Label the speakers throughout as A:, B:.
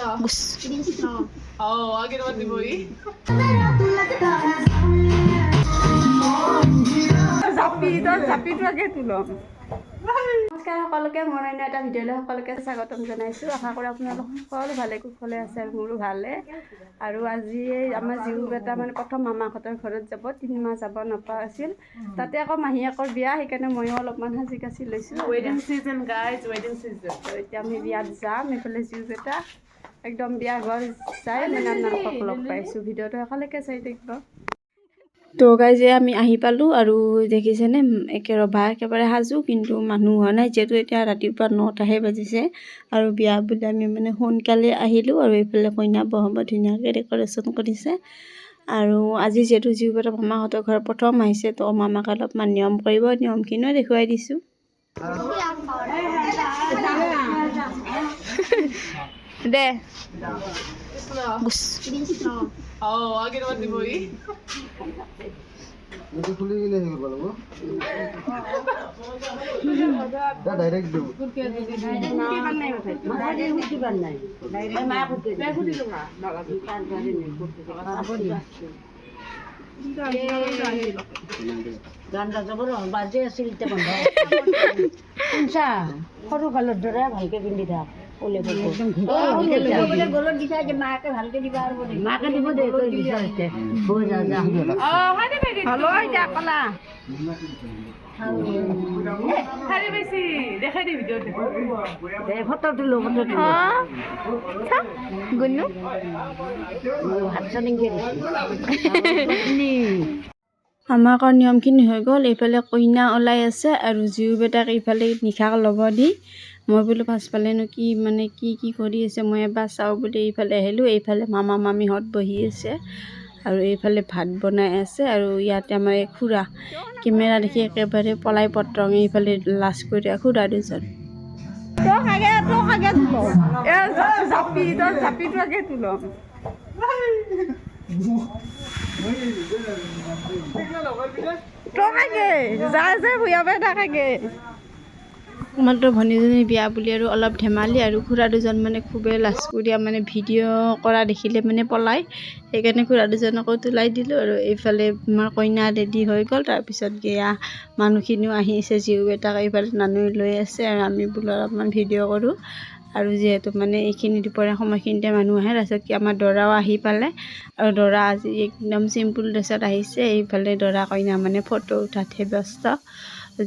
A: নমস্কাৰ সকলোকে মোৰ অন্য এটা ভিডিঅ'লৈ সকলোকে স্বাগতম জনাইছোঁ। আশা কৰোঁ আপোনালোক সকলো ভালে কুশলে আছে আৰু মোৰো ভালে। আৰু আজি আমাৰ জীউ বেটা মানে প্ৰথম মামাহঁতৰ ঘৰত যাব, 3 মাহ যাব নপৰা আছিল। তাতে আকৌ মাহীয়েকৰ বিয়া, সেইকাৰণে ময়ো অলপমান সাজি কাচি লৈছোঁ।
B: ৱেডিং চিজন গাইজ, ৱেডিং চিজন।
A: এতিয়া আমি বিয়াত যাম। এইফালে জীউ বেটা একদম বিয়া ঘৰ চাই মানে আপোনালোকক লগ পাইছোঁ। ভিডিঅ'টো একেলগে চাই থাকিব। তো গাইজে আমি আহি পালোঁ আৰু দেখিছেনে ৰভা একেবাৰে সাজু, কিন্তু মানুহ হোৱা নাই যিহেতু এতিয়া ৰাতিপুৱা 9টাহে বাজিছে আৰু বিয়া বুলি আমি মানে সোনকালে আহিলোঁ। আৰু এইফালে কইনা বহাব ধুনীয়াকৈ ডেক'ৰেশ্যন কৰিছে। আৰু আজি যিহেতু জীউ বেটা মামাহঁতৰ ঘৰ প্ৰথম আহিছে, তো মামাক অলপমান নিয়ম কৰিব, নিয়মখিনিও দেখুৱাই দিছোঁ। দে
C: বাজে আছিল সৰু কালৰ দৰে ভালকে পিন্ধি থাক। মাকে দিব দে ফটো তুলো
A: আমাক নিয়মখিনি হৈ গ'ল। এইফালে কইনা ওলাই আছে আৰু জীউ বেটাক এইফালে নিশাক ল'ব দি মই বোলো পাছফালেনো কি মানে কি কৰি আছে, মই এবাৰ চাওঁ বুলি এইফালে আহিলোঁ। এইফালে মামা মামীহঁত বহি আছে আৰু এইফালে ভাত বনাই আছে। আৰু ইয়াতে আমাৰ এই খুৰা কেমেৰা দেখি একেবাৰে পলাই পত্ৰং, এইফালে লাজ কৰি খুৰা দুজন। মাত্ৰ ভনীজনীৰ বিয়া বুলি আৰু অলপ ধেমালি, আৰু খুৰা দুজন মানে খুবেই লাজ কৰিয়া মানে ভিডিঅ' কৰা দেখিলে মানে পলাই, সেইকাৰণে খুৰা দুজনকো তোলাই দিলোঁ। আৰু এইফালে আমাৰ কইনা ৰেডি হৈ গ'ল। তাৰপিছত গেয়া মানুহখিনিও আহিছে, জীউ বেটাক এইফালে নানুই লৈ আছে আৰু আমি বোলো অলপমান ভিডিঅ' কৰোঁ। আৰু যিহেতু মানে এইখিনি দুপৰীয়া সময়খিনিতে মানুহ আহে। তাৰপিছত কি আমাৰ দৰাও আহি পালে, আৰু দৰা আজি একদম চিম্পুল ড্ৰেছত আহিছে। এইফালে দৰা কইনা মানে ফটো উঠাতহে ব্যস্ত,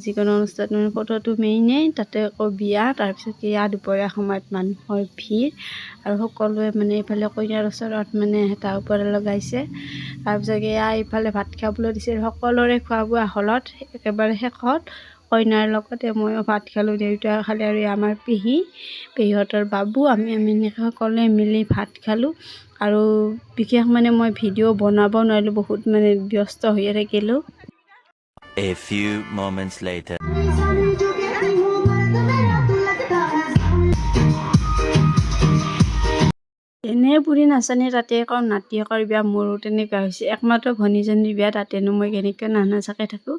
A: যিকোনো অনুষ্ঠানত মানে ফটোটো মেইনেই, তাতে আকৌ বিয়া। তাৰপিছত এয়া দুপৰীয়া সময়ত মানুহৰ ভিৰ আৰু সকলোৱে মানে এইফালে কইনাৰ ওচৰত মানে হেতা ওপৰত লগাইছে। তাৰপিছত এয়া এইফালে ভাত খাবলৈ দিছে। সকলোৰে খোৱা বোৱা হলত একেবাৰে শেষত কইনাৰ লগতে ময়ো ভাত খালোঁ, দেউতাই খালে আৰু আমাৰ পেহীহঁতৰ বাবু আমি এনেকৈ সকলোৱে মিলি ভাত খালোঁ। আৰু বিশেষ মানে মই ভিডিঅ' বনাব নোৱাৰিলোঁ, বহুত মানে ব্যস্ত হৈয়ে থাকিলোঁ।
D: A few moments later.
A: এনে পুৰি নাচানে তাতে আকৌ নাতিয়েকৰ বিয়া, মোৰো তেনেকুৱা হৈছে। একমাত্ৰ ভনীজনীৰ বিয়া, তাতেনো মই কেনেকৈ নাচাকে থাকোঁ।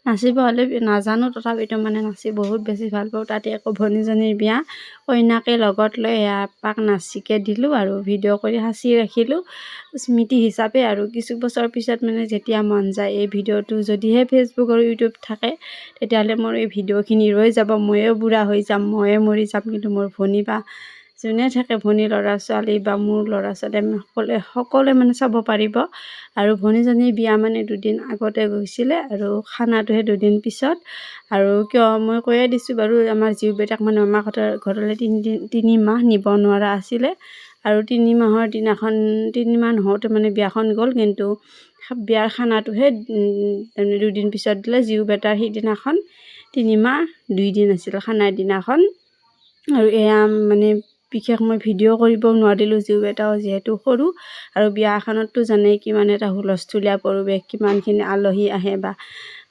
A: নাচিব হ'লে নাজানো, তথাপিতো মানে নাচি বহুত বেছি ভাল পাওঁ। তাতে আকৌ ভনীজনীৰ বিয়া, কইনাকে লগত লৈ এপাক নাচিকে দিলোঁ আৰু ভিডিঅ' কৰি সাঁচি ৰাখিলোঁ স্মৃতি হিচাপে। আৰু কিছু বছৰ পিছত মানে যেতিয়া মন যায় এই ভিডিঅ'টো যদিহে ফেচবুক আৰু ইউটিউব থাকে, তেতিয়াহ'লে মোৰ এই ভিডিঅ'খিনি ৰৈ যাব। ময়ো বুঢ়া হৈ যাম, ময়ে মৰি যাম, কিন্তু মোৰ ভনী বা যোনে থাকে, ভনী ল'ৰা ছোৱালী বা মোৰ ল'ৰা ছোৱালী সকলোৱে মানে চাব পাৰিব। আৰু ভনীজনীৰ বিয়া মানে দুদিন আগতে গৈছিলে আৰু খানাটোহে দুদিন পিছত। আৰু কিয় মই কৈয়ে দিছোঁ বাৰু, আমাৰ জীউ বেটাক মানে মামাহঁতৰ ঘৰলৈ 3 মাহ নিব নোৱাৰা আছিলে। আৰু 3 মাহৰ দিনাখন 3 মাহ নহওঁতে মানে বিয়াখন গ'ল, কিন্তু বিয়াৰ খানাটোহে দুদিন পিছত দিলে। জীউ বেটাৰ সিদিনাখন 3 মাহ 2 দিন আছিল খানাৰ দিনাখন। আৰু এয়া মানে বিশেষ মই ভিডিঅ' কৰিব নোৱাৰিলোঁ, জীউ বেটাও যিহেতু সৰু। আৰু বিয়া এখনততো জানেই কিমান এটা হুলস্থুলীয়া পৰিৱেশ, কিমানখিনি আলহী আহে বা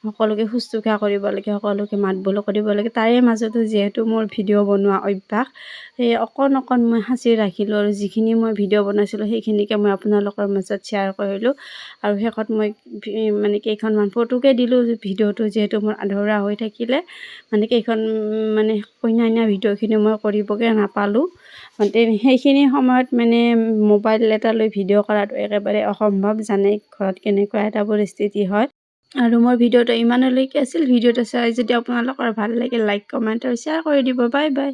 A: সকলোকে শুশ্ৰূষা কৰিব লাগে, সকলোকে মাত বোল কৰিব লাগে। তাৰে মাজতো যিহেতু মোৰ ভিডিঅ' বনোৱা অভ্যাস, সেই অকণ মই সাঁচি ৰাখিলোঁ আৰু যিখিনি মই ভিডিঅ' বনাইছিলোঁ সেইখিনিকে মই আপোনালোকৰ মাজত শ্বেয়াৰ কৰিলোঁ। আৰু শেষত মই মানে কেইখনমান ফটোকে দিলোঁ, ভিডিঅ'টো যিহেতু মোৰ আধৰুৱা হৈ থাকিলে, মানে মানে কইনা নিয়া ভিডিঅ'খিনি মই কৰিবগৈ নাপালোঁ। সেইখিনি সময়ত মানে মোবাইল এটা লৈ ভিডিঅ' কৰাটো একেবাৰে অসম্ভৱ, জানেই ঘৰত কেনেকুৱা এটা পৰিস্থিতি হয়। আৰু মোৰ ভিডিঅ'টো ইমানলৈকে আছিল। ভিডিঅ'টো চাই যদি আপোনালোকৰ ভাল লাগে লাইক, কমেণ্ট আৰু শ্বেয়াৰ কৰি দিব। Bye bye.